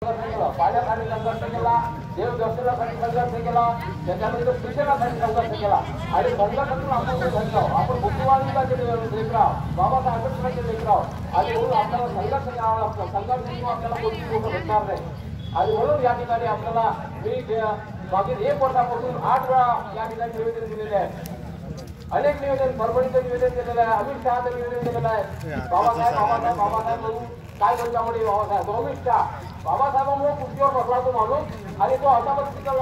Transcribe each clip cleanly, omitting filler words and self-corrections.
पाण्यासाठी संघर्ष केला, देव दर्शनासाठी संघर्ष केला, त्याच्यानंतर शिक्षणासाठी संघर्ष केला आणि संघर्षातून आपण घडलो. आपण बुद्धिवादीचे लेकराव, बाबासाहेब आंबेडकरांचे लेकराव आणि म्हणून आपल्याला संघर्ष करावा लागतो. संघर्षातून आपल्याला कोणती गोष्ट भेटणार नाही आणि म्हणून या ठिकाणी आपल्याला मी मागील 1 वर्षापासून 8 वेळा या ठिकाणी निवेदन दिलेले आहे. अनेक निवेदन, परभणीचं निवेदन दिलेलं आहे, अमित शहाचं निवेदन दिलेलं आहे. बाबासाहेब म्हणून काय म्हणल्यामुळे बाबासाहेब अमित शहा बाबासाहेबांमुळे खुर्चीवर बसला तो माणूस आणि तो अशा पद्धतीचा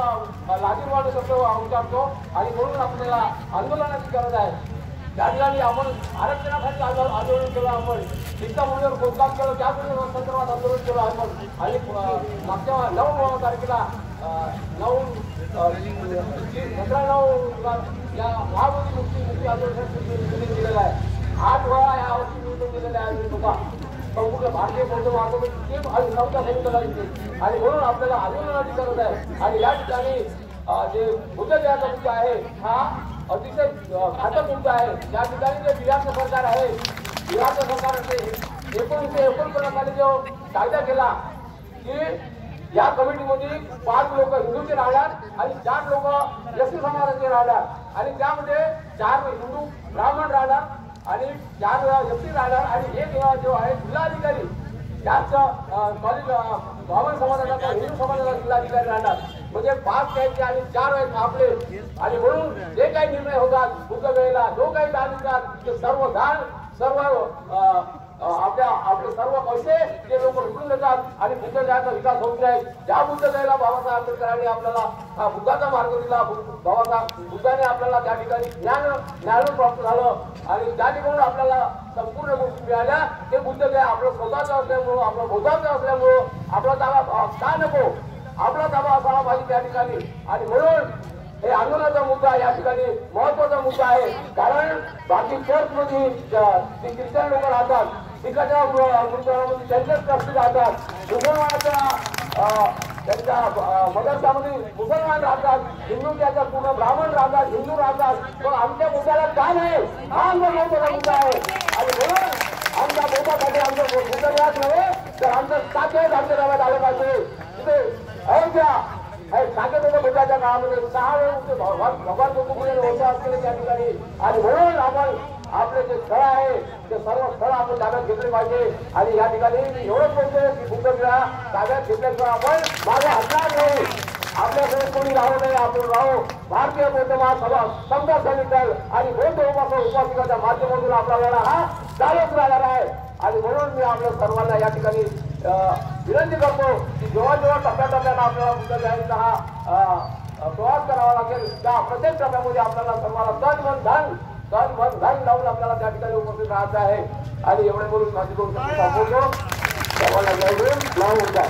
लाजीरवाणी शब्द उच्चारतो आणि म्हणून आपल्याला आंदोलनाची गरज आहे. त्या ठिकाणी आपण आरक्षणासाठी आंदोलन केलं, आपण शिक्षा मुलीवर खोदकाम केलं, त्या संदर्भात आंदोलन केलं आपण आणि मागच्या 9 तारखेला 9 या महाबोधी मुक्ती आंदोलनासाठी दिलेलं आहे. 8 वेळा यावर्षी निवेदन दिलेलं आहे सुद्धा संपूर्ण भारतीय बौद्ध महासभेची नव्हत्या समिती आणि म्हणून आपल्याला आंदोलनाची गरज आहे. आणि या ठिकाणी जे बुद्ध जयंती मुद्दा आहे हा अतिशय घातक मुद्दा आहे. या ठिकाणी जे बिहारचं सरकार आहे, बिहारचं सरकारने 1949 साली जो कायदा केला की या कमिटीमध्ये 5 लोक हिंदूचे राहणार आणि 4 लोक एसटी समाजाचे राहणार आणि त्यामध्ये 4 हिंदू ब्राह्मण राहणार आणि 4 एसटी राहणार आणि 1 जो आहे जिल्हाधिकारी त्याच ब्राह्मण समाजाचा हिंदू समाजाचा जिल्हाधिकारी राहणार. म्हणजे 5 त्यांचे आणि 4 आहेत आपले आणि म्हणून जे काही निर्णय होतात बुद्ध वेळेला जो काही दान देतात ते सर्व दान सर्व आपले सर्व पैसे जे लोक लुटून देतात आणि बुद्ध गयाचा विकास होत नाही. ज्या बुद्ध गयाला बाबासाहेब आंबेडकरांनी आपल्याला बुद्धाचा मार्ग दिला, बाबासाहेब बुद्धाने आपल्याला त्या ठिकाणी ज्ञान प्राप्त झालं आणि त्या ठिकाणी आपल्याला संपूर्ण गोष्टी मिळाल्या. ते बुद्ध गया आपलं स्वतःचं असल्यामुळं, आपलं बौद्धाचं असल्यामुळं आपला ताबा का नको, आपला ताबा असायला पाहिजे त्या ठिकाणी. आणि म्हणून हे आंदोलनाचा मुद्दा या ठिकाणी महत्वाचा मुद्दा आहे. कारण बाकी चर्चमध्ये ते ख्रिश्चन लोक राहतात, तिकडच्या गुरुद्वारामध्ये त्यांचेच ट्रस्टी राहतात, मुसलमानाच्या त्यांच्या मदरसामध्ये मुसलमान राहतात, हिंदू त्याच्या पूर्ण ब्राह्मण राहतात, हिंदू राहतात. पण आमच्या मुद्द्याला का नाही हा आमचा महत्वाचा मुद्दा आहे. आणि म्हणून आमच्या मुद्द्यासाठी आमचं मुद्दा याच नव्हे तर आमचं साकेत आमच्या गावात आलं पाहिजे. तिथे अयोध्या साकेत मुद्द्याच्या काळामध्ये 6 वेळ भगवान गोकुळे होता असलेले त्या ठिकाणी. आणि म्हणून आपण आपले जे स्थळ आहे ते सर्व स्थळ आपण ताब्यात घेतले पाहिजे. आणि या ठिकाणी मी एवढंच बोलतो की बुद्धविहार ताब्यात घेतल्याशिवाय आपण मागे हटणार नाही. आपल्याकडे कोणी राहू नये, आपण राहू. भारतीय बौद्ध महासभा समजा समिटल आणि बौद्ध उपासिकाच्या माध्यमातून आपला लढा हा चालूच राहणार आहे. आणि म्हणून मी आपल्या सर्वांना या ठिकाणी विनंती करतो की जेव्हा जेव्हा टप्प्याटप्प्यानं आपल्याला बुद्धविहाराचा हा प्रवास करावा लागेल त्या प्रत्येक टप्प्यामध्ये आपल्याला सर्वांना तन मन धन लावून आपल्याला त्या ठिकाणी उपस्थित राहायचं आहे. आणि एवढे बोलून माझी गोष्ट संपवतो. सर्वांना जय भीम, जय